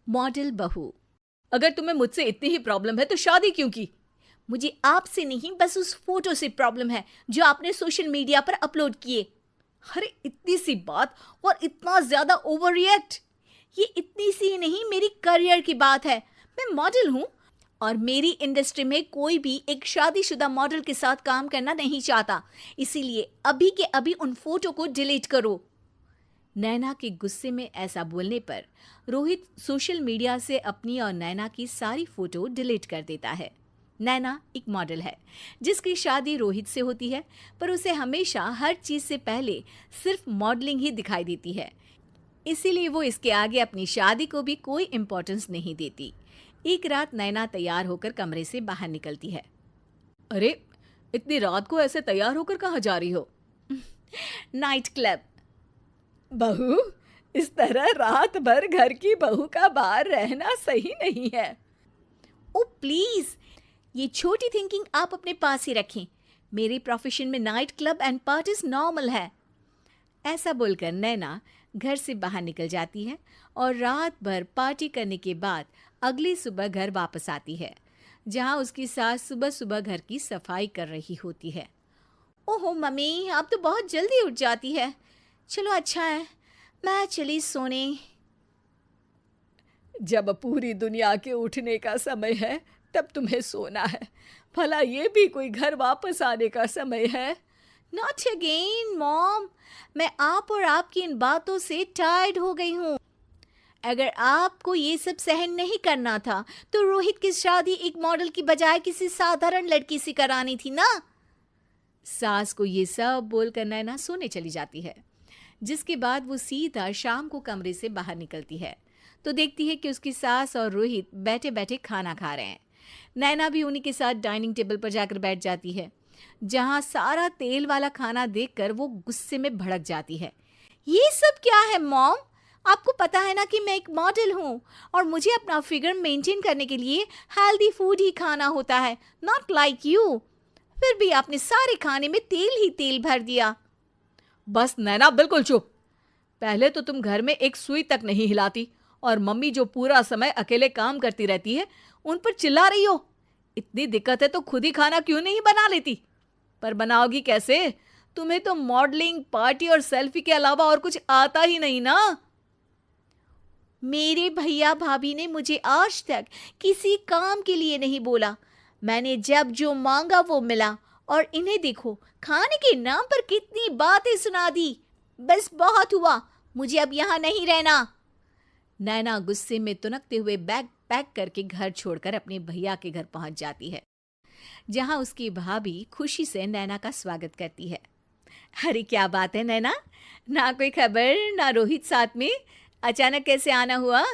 Model बहू। अगर तुम्हें मुझसे इतनी ही प्रॉब्लम है तो शादी क्यों की? मुझे आपसे नहीं, बस उस फोटो से प्रॉब्लम है जो आपने सोशल मीडिया पर अपलोड किए। अरे इतनी सी बात और इतना ज्यादा ओवर रिएक्ट। ये इतनी सी नहीं, मेरी करियर की बात है। मैं मॉडल हूँ और मेरी इंडस्ट्री में कोई भी एक शादीशुदा मॉडल के साथ काम करना नहीं चाहता। इसीलिए अभी के अभी उन फोटो को डिलीट करो। नैना के गुस्से में ऐसा बोलने पर रोहित सोशल मीडिया से अपनी और नैना की सारी फोटो डिलीट कर देता है। नैना एक मॉडल है जिसकी शादी रोहित से होती है, पर उसे हमेशा हर चीज से पहले सिर्फ मॉडलिंग ही दिखाई देती है। इसीलिए वो इसके आगे अपनी शादी को भी कोई इम्पोर्टेंस नहीं देती। एक रात नैना तैयार होकर कमरे से बाहर निकलती है। अरे इतनी रात को ऐसे तैयार होकर कहाँ जा रही हो? Night club. बहू, इस तरह रात भर घर की बहू का बाहर रहना सही नहीं है। ओ प्लीज, ये छोटी थिंकिंग आप अपने पास ही रखें। मेरे प्रोफेशन में night club and parties normal है। ऐसा बोलकर नैना घर से बाहर निकल जाती है और रात भर पार्टी करने के बाद अगली सुबह घर वापस आती है, जहां उसकी सास सुबह सुबह घर की सफाई कर रही होती है। ओहो मम्मी, आप तो बहुत जल्दी उठ जाती है। चलो अच्छा है, मैं चली सोने। जब पूरी दुनिया के उठने का समय है तब तुम्हें सोना है। भला ये भी कोई घर वापस आने का समय है? नॉट अगेन मॉम, मैं आप और आपकी इन बातों से टायर्ड हो गई हूँ। अगर आपको ये सब सहन नहीं करना था तो रोहित की शादी एक मॉडल की बजाय किसी साधारण लड़की से करानी थी ना। सास को ये सब बोलकर नैना सोने चली जाती है, जिसके बाद वो सीधा शाम को कमरे से बाहर निकलती है तो देखती है कि उसकी सास और रोहित बैठे बैठे खाना खा रहे हैं। नैना भी उन्हीं के साथ डाइनिंग टेबल पर जाकर बैठ जाती है, जहां सारा तेल वाला खाना देखकर वो गुस्से में भड़क जाती है। ये सब क्या है मॉम? आपको पता है ना कि मैं एक मॉडल हूँ और मुझे अपना फिगर मेंटेन करने के लिए हेल्दी फूड ही खाना होता है, नॉट लाइक यू। फिर भी आपने सारे खाने में तेल ही तेल भर दिया। बस नैना, बिल्कुल चुप। पहले तो तुम घर में एक सुई तक नहीं हिलाती और मम्मी जो पूरा समय अकेले काम करती रहती है उन पर चिल्ला रही हो। इतनी दिक्कत है तो खुद ही खाना क्यों नहीं बना लेती? पर बनाओगी कैसे? तुम्हें तो मॉडलिंग, पार्टी और सेल्फी के अलावा और कुछ आता ही नहीं ना। मेरे भैया भाभी ने मुझे आज तक किसी काम के लिए नहीं बोला। मैंने जब जो मांगा वो मिला और इन्हें देखो, खाने के नाम पर कितनी बातें सुना दी। बस बहुत हुआ, मुझे अब यहाँ नहीं रहना। नैना गुस्से में तुनकते हुए बैग पैक करके घर छोड़कर अपने भैया के घर पहुंच जाती है, जहां उसकी भाभी खुशी से नैना का स्वागत करती है। अरे क्या बात है नैना, ना कोई खबर ना रोहित साथ में, अचानक कैसे आना हुआ?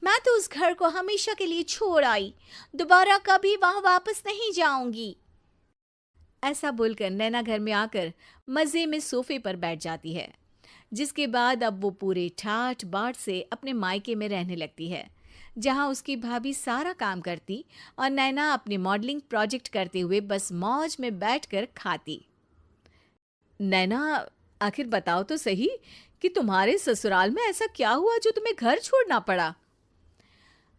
मैं तो उस घर को हमेशा के लिए छोड़ आई, दोबारा कभी वहां वापस नहीं जाऊंगी। ऐसा बोलकर नैना घर में आकर मजे में सोफे पर बैठ जाती है, जिसके बाद अब वो पूरे ठाठ बाट से अपने मायके में रहने लगती है, जहां उसकी भाभी सारा काम करती और नैना अपने मॉडलिंग प्रोजेक्ट करते हुए बस मौज में बैठकर खाती। नैना, आखिर बताओ तो सही कि तुम्हारे ससुराल में ऐसा क्या हुआ जो तुम्हें घर छोड़ना पड़ा?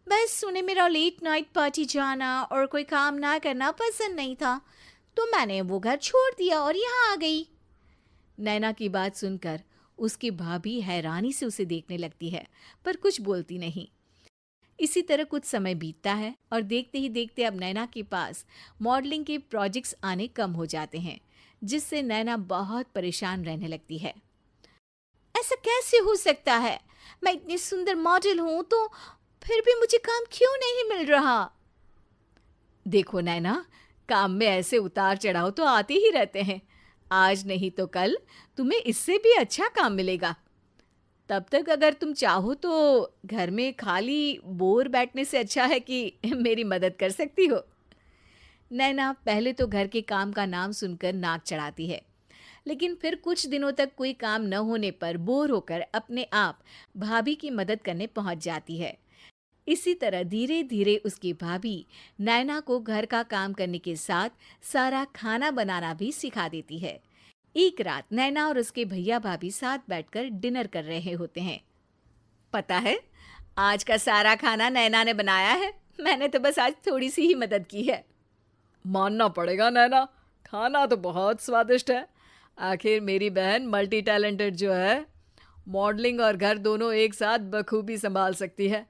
बस उन्हें मेरा लेट नाइट पार्टी जाना और कोई काम ना करना पसंद नहीं था, तो मैंने वो घर छोड़ दिया और यहाँ आ गई। नैना की बात सुनकर उसकी भाभी हैरानी से उसे देखने लगती है, पर कुछ बोलती नहीं। इसी तरह कुछ समय बीतता है और देखते ही देखते अब नैना के पास मॉडलिंग के प्रोजेक्ट्स आने कम हो जाते हैं, जिससे नैना बहुत परेशान रहने लगती है। ऐसा कैसे हो सकता है? मैं इतनी सुंदर मॉडल हूं तो फिर भी मुझे काम क्यों नहीं मिल रहा? देखो नैना, काम में ऐसे उतार चढ़ाव तो आते ही रहते हैं। आज नहीं तो कल तुम्हें इससे भी अच्छा काम मिलेगा। तब तक अगर तुम चाहो तो घर में खाली बोर बैठने से अच्छा है कि मेरी मदद कर सकती हो। नैना पहले तो घर के काम का नाम सुनकर नाक चढ़ाती है, लेकिन फिर कुछ दिनों तक कोई काम न होने पर बोर होकर अपने आप भाभी की मदद करने पहुंच जाती है। इसी तरह धीरे धीरे उसकी भाभी नैना को घर का काम करने के साथ सारा खाना बनाना भी सिखा देती है। एक रात नैना और उसके भैया भाभी साथ बैठकर डिनर कर रहे होते हैं। पता है, आज का सारा खाना नैना ने बनाया है, मैंने तो बस आज थोड़ी सी ही मदद की है। मानना पड़ेगा नैना, खाना तो बहुत स्वादिष्ट है। आखिर मेरी बहन मल्टी टैलेंटेड जो है, मॉडलिंग और घर दोनों एक साथ बखूबी संभाल सकती है।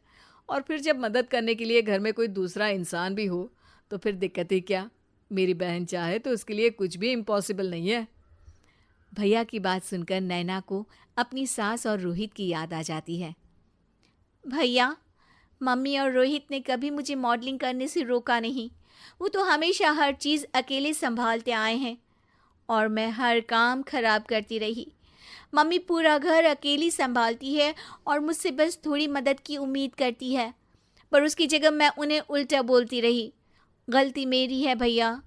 और फिर जब मदद करने के लिए घर में कोई दूसरा इंसान भी हो तो फिर दिक्कत ही क्या। मेरी बहन चाहे तो उसके लिए कुछ भी इम्पॉसिबल नहीं है। भैया की बात सुनकर नैना को अपनी सास और रोहित की याद आ जाती है। भैया, मम्मी और रोहित ने कभी मुझे मॉडलिंग करने से रोका नहीं। वो तो हमेशा हर चीज़ अकेले संभालते आए हैं और मैं हर काम खराब करती रही। मम्मी पूरा घर अकेली संभालती है और मुझसे बस थोड़ी मदद की उम्मीद करती है, पर उसकी जगह मैं उन्हें उल्टा बोलती रही। गलती मेरी है भैया,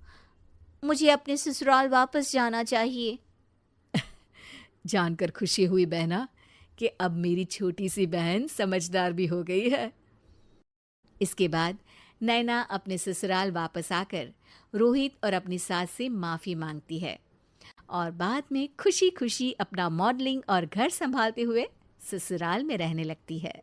मुझे अपने ससुराल वापस जाना चाहिए। जानकर खुशी हुई बहना कि अब मेरी छोटी सी बहन समझदार भी हो गई है। इसके बाद नैना अपने ससुराल वापस आकर रोहित और अपनी सास से माफ़ी मांगती है और बाद में खुशी खुशी अपना मॉडलिंग और घर संभालते हुए ससुराल में रहने लगती है।